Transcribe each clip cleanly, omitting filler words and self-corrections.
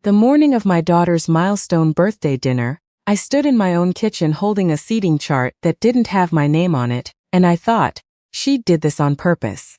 The morning of my daughter's milestone birthday dinner, I stood in my own kitchen holding a seating chart that didn't have my name on it, and I thought, she did this on purpose.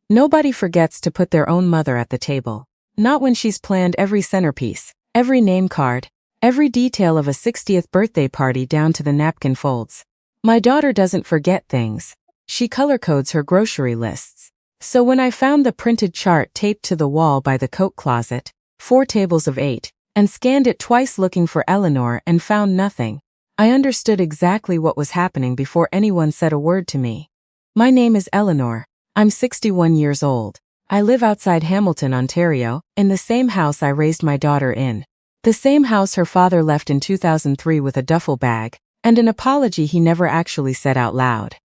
Nobody forgets to put their own mother at the table. Not when she's planned every centerpiece, every name card, every detail of a 60th birthday party down to the napkin folds. My daughter doesn't forget things. She color codes her grocery lists. So when I found the printed chart taped to the wall by the coat closet, 4 tables of 8, and scanned it twice looking for Eleanor and found nothing, I understood exactly what was happening before anyone said a word to me. My name is Eleanor. I'm 61 years old. I live outside Hamilton, Ontario, in the same house I raised my daughter in. The same house her father left in 2003 with a duffel bag, and an apology he never actually said out loud.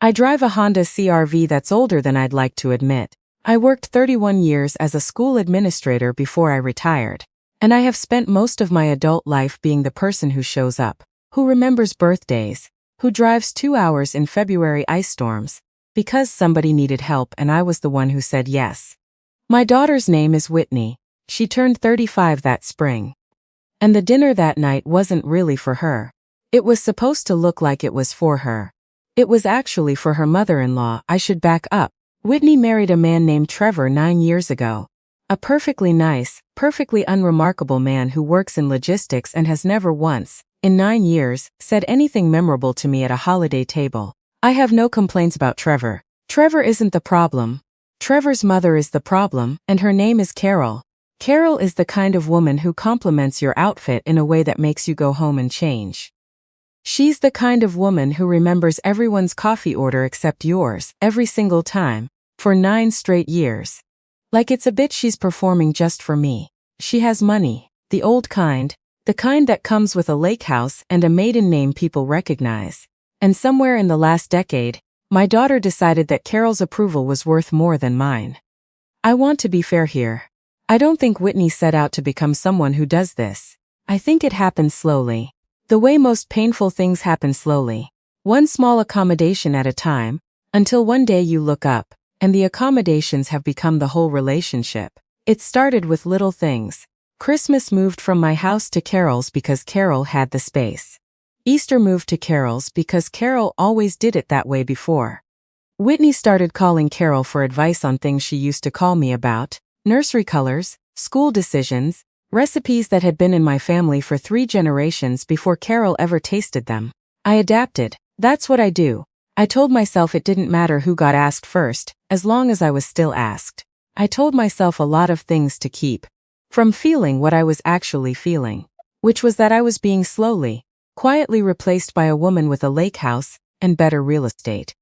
I drive a Honda CR-V that's older than I'd like to admit. I worked 31 years as a school administrator before I retired, and I have spent most of my adult life being the person who shows up, who remembers birthdays, who drives 2 hours in February ice storms, because somebody needed help and I was the one who said yes. My daughter's name is Whitney. She turned 35 that spring. And the dinner that night wasn't really for her. It was supposed to look like it was for her. It was actually for her mother-in-law. I should back up. Whitney married a man named Trevor 9 years ago. A perfectly nice, perfectly unremarkable man who works in logistics and has never once, in 9 years, said anything memorable to me at a holiday table. I have no complaints about Trevor. Trevor isn't the problem. Trevor's mother is the problem, and her name is Carol. Carol is the kind of woman who compliments your outfit in a way that makes you go home and change. She's the kind of woman who remembers everyone's coffee order except yours, every single time, for 9 straight years. Like it's a bit she's performing just for me. She has money, the old kind, the kind that comes with a lake house and a maiden name people recognize. And somewhere in the last decade, my daughter decided that Carol's approval was worth more than mine. I want to be fair here. I don't think Whitney set out to become someone who does this. I think it happened slowly. The way most painful things happen slowly. One small accommodation at a time, until one day you look up, and the accommodations have become the whole relationship. It started with little things. Christmas moved from my house to Carol's because Carol had the space. Easter moved to Carol's because Carol always did it that way before. Whitney started calling Carol for advice on things she used to call me about, nursery colors, school decisions, recipes that had been in my family for 3 generations before Carol ever tasted them. I adapted. That's what I do. I told myself it didn't matter who got asked first, as long as I was still asked. I told myself a lot of things to keep from feeling what I was actually feeling, which was that I was being slowly, quietly replaced by a woman with a lake house and better real estate.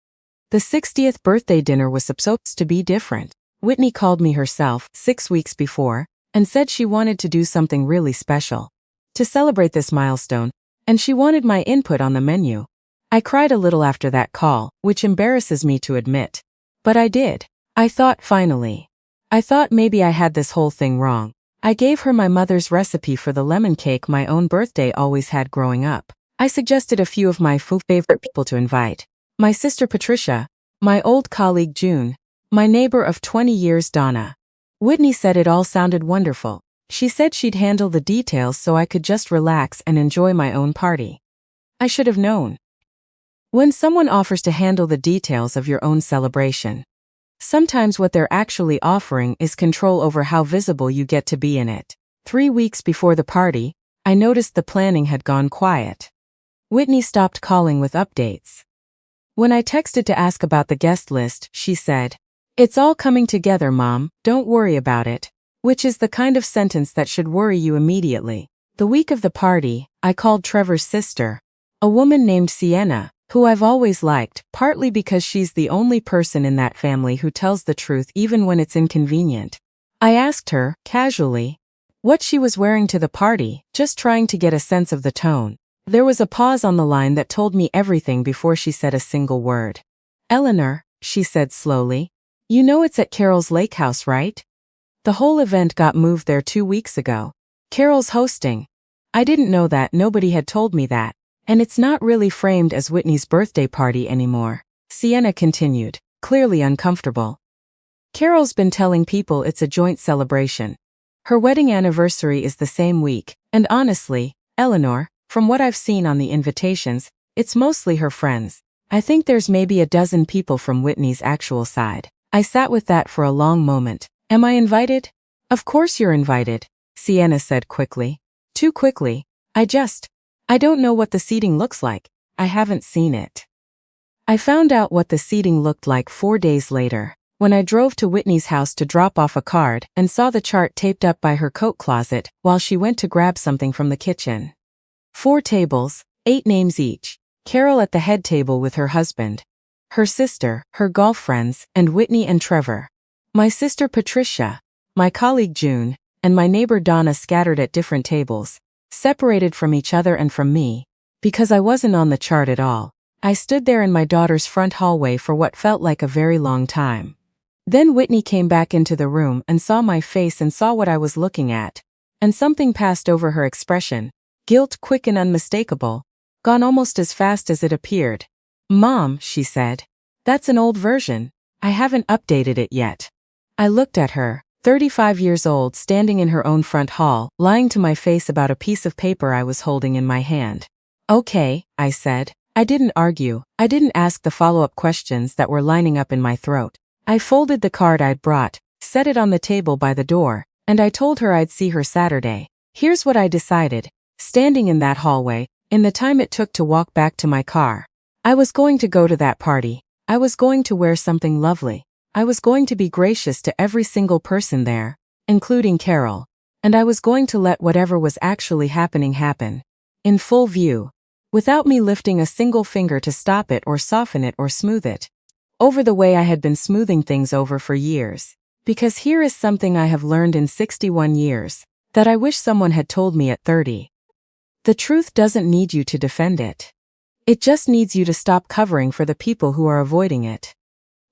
The 60th birthday dinner was supposed to be different. Whitney called me herself 6 weeks before and said she wanted to do something really special to celebrate this milestone, and she wanted my input on the menu. I cried a little after that call, which embarrasses me to admit. But I did. I thought finally. I thought maybe I had this whole thing wrong. I gave her my mother's recipe for the lemon cake my own birthday always had growing up. I suggested a few of my favorite people to invite. My sister Patricia, my old colleague June, my neighbor of 20 years Donna. Whitney said it all sounded wonderful. She said she'd handle the details so I could just relax and enjoy my own party. I should have known. When someone offers to handle the details of your own celebration, sometimes what they're actually offering is control over how visible you get to be in it. 3 weeks before the party, I noticed the planning had gone quiet. Whitney stopped calling with updates. When I texted to ask about the guest list, she said, "It's all coming together, Mom, don't worry about it," which is the kind of sentence that should worry you immediately. The week of the party, I called Trevor's sister, a woman named Sienna, who I've always liked, partly because she's the only person in that family who tells the truth even when it's inconvenient. I asked her, casually, what she was wearing to the party, just trying to get a sense of the tone. There was a pause on the line that told me everything before she said a single word. "Eleanor," she said slowly, "you know it's at Carol's lake house, right? The whole event got moved there 2 weeks ago. Carol's hosting." I didn't know that, nobody had told me that. "And it's not really framed as Whitney's birthday party anymore," Sienna continued, clearly uncomfortable. "Carol's been telling people it's a joint celebration. Her wedding anniversary is the same week, and honestly, Eleanor, from what I've seen on the invitations, it's mostly her friends. I think there's maybe a dozen people from Whitney's actual side. I sat with that for a long moment. Am I invited? Of course you're invited, Sienna said quickly. Too quickly. I don't know what the seating looks like. I haven't seen it. I found out what the seating looked like 4 days later, when I drove to Whitney's house to drop off a card and saw the chart taped up by her coat closet while she went to grab something from the kitchen. 4 tables, 8 names each. Carol at the head table with her husband, her sister, her golf friends, and Whitney and Trevor. My sister Patricia, my colleague June, and my neighbor Donna scattered at different tables, separated from each other and from me, because I wasn't on the chart at all. I stood there in my daughter's front hallway for what felt like a very long time. Then Whitney came back into the room and saw my face and saw what I was looking at, and something passed over her expression, guilt quick and unmistakable, gone almost as fast as it appeared. Mom, she said, that's an old version. I haven't updated it yet. I looked at her, 35 years old, standing in her own front hall, lying to my face about a piece of paper I was holding in my hand. Okay, I said. I didn't argue. I didn't ask the follow-up questions that were lining up in my throat. I folded the card I'd brought, set it on the table by the door, and I told her I'd see her Saturday. Here's what I decided, standing in that hallway, in the time it took to walk back to my car. I was going to go to that party. I was going to wear something lovely. I was going to be gracious to every single person there, including Carol. And I was going to let whatever was actually happening happen. In full view. Without me lifting a single finger to stop it or soften it or smooth it. Over the way I had been smoothing things over for years. Because here is something I have learned in 61 years, that I wish someone had told me at 30. The truth doesn't need you to defend it. It just needs you to stop covering for the people who are avoiding it.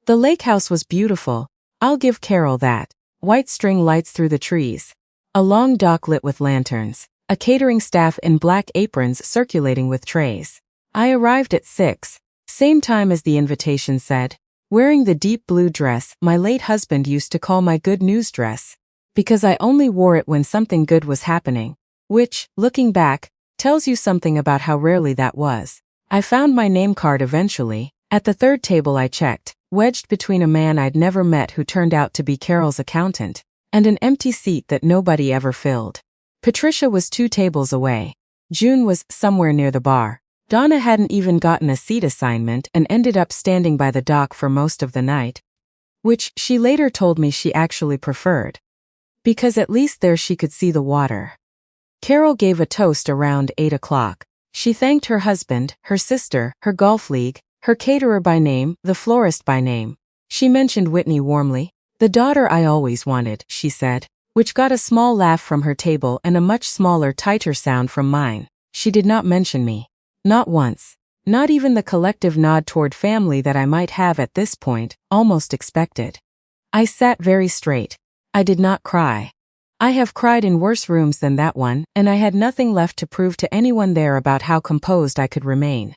The lake house was beautiful. I'll give Carol that. White string lights through the trees. A long dock lit with lanterns. A catering staff in black aprons circulating with trays. I arrived at 6, same time as the invitation said, wearing the deep blue dress my late husband used to call my good news dress, because I only wore it when something good was happening, which, looking back, tells you something about how rarely that was. I found my name card eventually, at the 3rd table I checked, wedged between a man I'd never met who turned out to be Carol's accountant, and an empty seat that nobody ever filled. Patricia was 2 tables away. June was somewhere near the bar. Donna hadn't even gotten a seat assignment and ended up standing by the dock for most of the night, which she later told me she actually preferred, because at least there she could see the water. Carol gave a toast around 8 o'clock. She thanked her husband, her sister, her golf league, her caterer by name, the florist by name. She mentioned Whitney warmly. The daughter I always wanted, she said, which got a small laugh from her table and a much smaller, tighter sound from mine. She did not mention me. Not once. Not even the collective nod toward family that I might have at this point, almost expected. I sat very straight. I did not cry. I have cried in worse rooms than that one, and I had nothing left to prove to anyone there about how composed I could remain.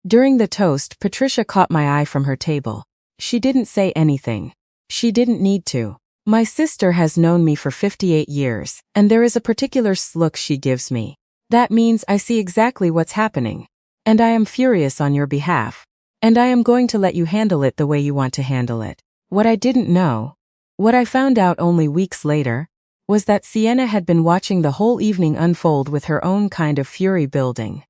During the toast, Patricia caught my eye from her table. She didn't say anything. She didn't need to. My sister has known me for 58 years, and there is a particular look she gives me. That means I see exactly what's happening. And I am furious on your behalf. And I am going to let you handle it the way you want to handle it. What I didn't know, what I found out only weeks later, was that Sienna had been watching the whole evening unfold with her own kind of fury building.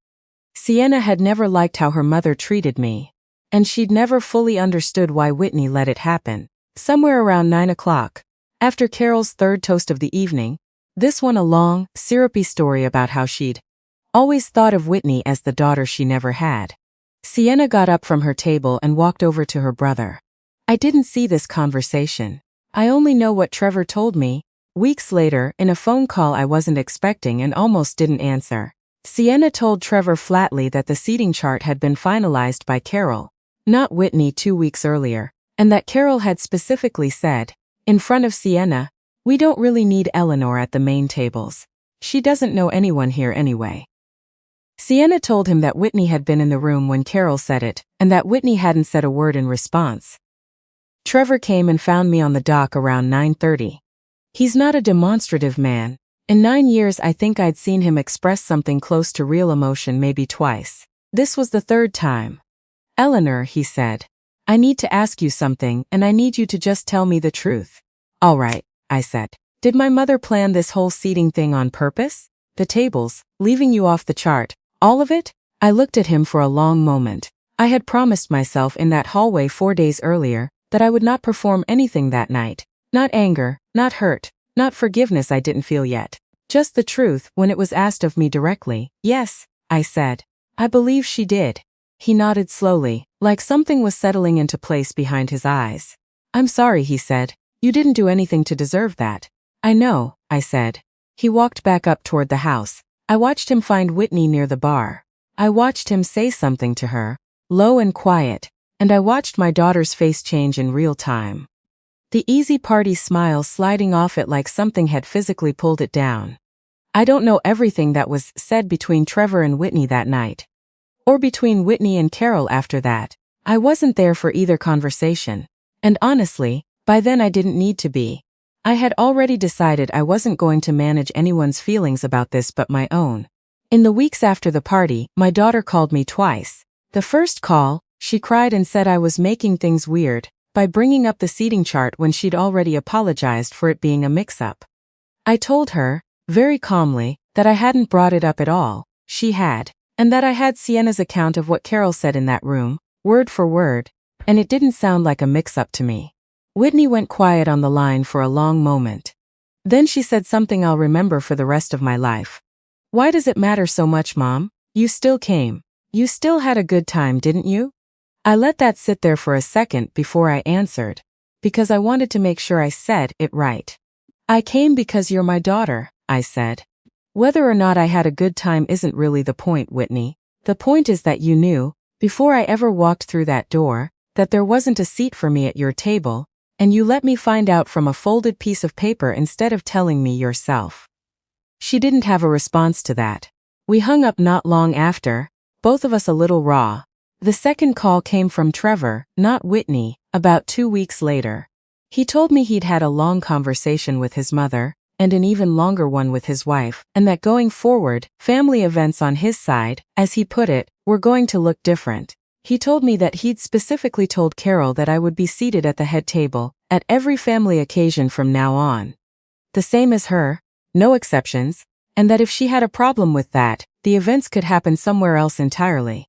Sienna had never liked how her mother treated me, and she'd never fully understood why Whitney let it happen. Somewhere around 9 o'clock, after Carol's 3rd toast of the evening, this one a long, syrupy story about how she'd always thought of Whitney as the daughter she never had. Sienna got up from her table and walked over to her brother. I didn't see this conversation. I only know what Trevor told me, weeks later, in a phone call I wasn't expecting and almost didn't answer. Sienna told Trevor flatly that the seating chart had been finalized by Carol, not Whitney 2 weeks earlier, and that Carol had specifically said, in front of Sienna, we don't really need Eleanor at the main tables. She doesn't know anyone here anyway. Sienna told him that Whitney had been in the room when Carol said it, and that Whitney hadn't said a word in response. Trevor came and found me on the dock around 9:30. He's not a demonstrative man. In 9 years I think I'd seen him express something close to real emotion maybe twice. This was the third time. Eleanor, he said. I need to ask you something, and I need you to just tell me the truth. All right, I said. Did my mother plan this whole seating thing on purpose? The tables, leaving you off the chart, all of it? I looked at him for a long moment. I had promised myself in that hallway 4 days earlier that I would not perform anything that night. Not anger, not hurt, not forgiveness I didn't feel yet. Just the truth when it was asked of me directly. Yes, I said. I believe she did. He nodded slowly, like something was settling into place behind his eyes. I'm sorry, he said. You didn't do anything to deserve that. I know, I said. He walked back up toward the house. I watched him find Whitney near the bar. I watched him say something to her, low and quiet, and I watched my daughter's face change in real time. The easy party smile sliding off it like something had physically pulled it down. I don't know everything that was said between Trevor and Whitney that night. Or between Whitney and Carol after that. I wasn't there for either conversation. And honestly, by then I didn't need to be. I had already decided I wasn't going to manage anyone's feelings about this but my own. In the weeks after the party, my daughter called me twice. The first call, she cried and said I was making things weird by bringing up the seating chart when she'd already apologized for it being a mix-up. I told her, very calmly, that I hadn't brought it up at all. She had. And that I had Sienna's account of what Carol said in that room, word for word, and it didn't sound like a mix-up to me. Whitney went quiet on the line for a long moment. Then she said something I'll remember for the rest of my life. Why does it matter so much, Mom? You still came. You still had a good time, didn't you? I let that sit there for a second before I answered, because I wanted to make sure I said it right. I came because you're my daughter, I said. Whether or not I had a good time isn't really the point, Whitney. The point is that you knew, before I ever walked through that door, that there wasn't a seat for me at your table, and you let me find out from a folded piece of paper instead of telling me yourself. She didn't have a response to that. We hung up not long after, both of us a little raw. The second call came from Trevor, not Whitney, about 2 weeks later. He told me he'd had a long conversation with his mother, and an even longer one with his wife, and that going forward, family events on his side, as he put it, were going to look different. He told me that he'd specifically told Carol that I would be seated at the head table, at every family occasion from now on. The same as her, no exceptions, and that if she had a problem with that, the events could happen somewhere else entirely.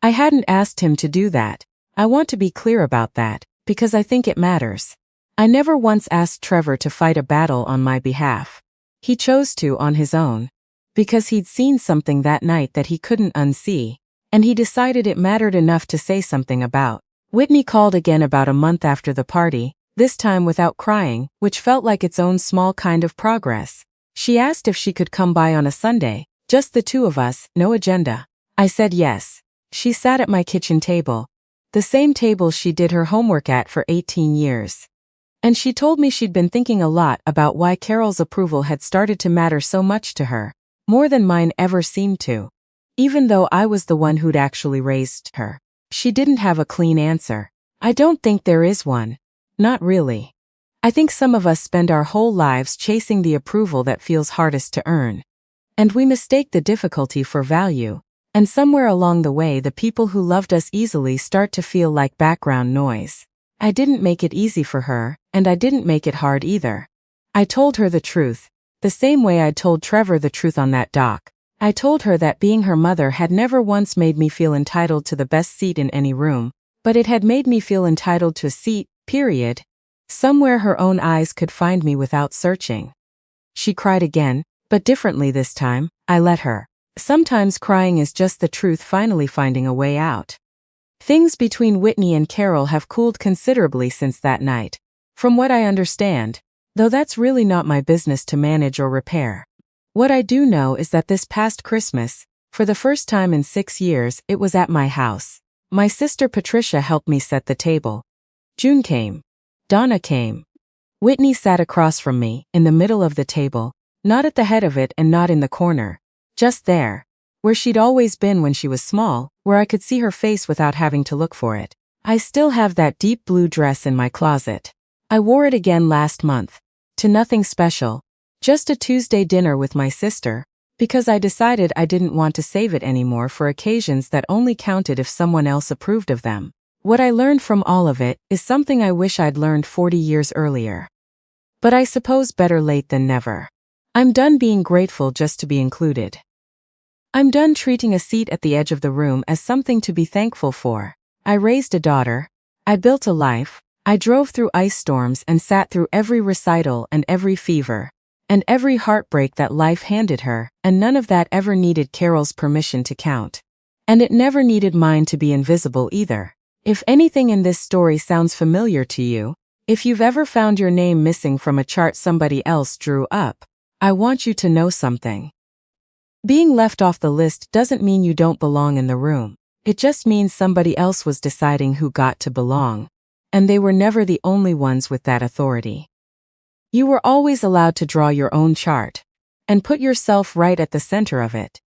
I hadn't asked him to do that. I want to be clear about that, because I think it matters. I never once asked Trevor to fight a battle on my behalf. He chose to on his own, because he'd seen something that night that he couldn't unsee, and he decided it mattered enough to say something about. Whitney called again about a month after the party, this time without crying, which felt like its own small kind of progress. She asked if she could come by on a Sunday, just the two of us, no agenda. I said yes. She sat at my kitchen table, the same table she did her homework at for 18 years. And she told me she'd been thinking a lot about why Carol's approval had started to matter so much to her, more than mine ever seemed to. Even though I was the one who'd actually raised her. She didn't have a clean answer. I don't think there is one. Not really. I think some of us spend our whole lives chasing the approval that feels hardest to earn. And we mistake the difficulty for value. And somewhere along the way the people who loved us easily start to feel like background noise. I didn't make it easy for her, and I didn't make it hard either. I told her the truth, the same way I'd told Trevor the truth on that dock. I told her that being her mother had never once made me feel entitled to the best seat in any room, but it had made me feel entitled to a seat, period. Somewhere her own eyes could find me without searching. She cried again, but differently this time. I let her. Sometimes crying is just the truth finally finding a way out. Things between Whitney and Carol have cooled considerably since that night, from what I understand, though that's really not my business to manage or repair. What I do know is that this past Christmas, for the first time in 6 years, it was at my house. My sister Patricia helped me set the table. June came. Donna came. Whitney sat across from me, in the middle of the table, not at the head of it and not in the corner. Just there, where she'd always been when she was small, where I could see her face without having to look for it. I still have that deep blue dress in my closet. I wore it again last month. to nothing special. Just a Tuesday dinner with my sister, because I decided I didn't want to save it anymore for occasions that only counted if someone else approved of them. What I learned from all of it is something I wish I'd learned 40 years earlier. But I suppose better late than never. I'm done being grateful just to be included. I'm done treating a seat at the edge of the room as something to be thankful for. I raised a daughter. I built a life. I drove through ice storms and sat through every recital and every fever, and every heartbreak that life handed her, and none of that ever needed Carol's permission to count. And it never needed mine to be invisible either. If anything in this story sounds familiar to you, if you've ever found your name missing from a chart somebody else drew up, I want you to know something. Being left off the list doesn't mean you don't belong in the room. It just means somebody else was deciding who got to belong. And they were never the only ones with that authority. You were always allowed to draw your own chart and put yourself right at the center of it.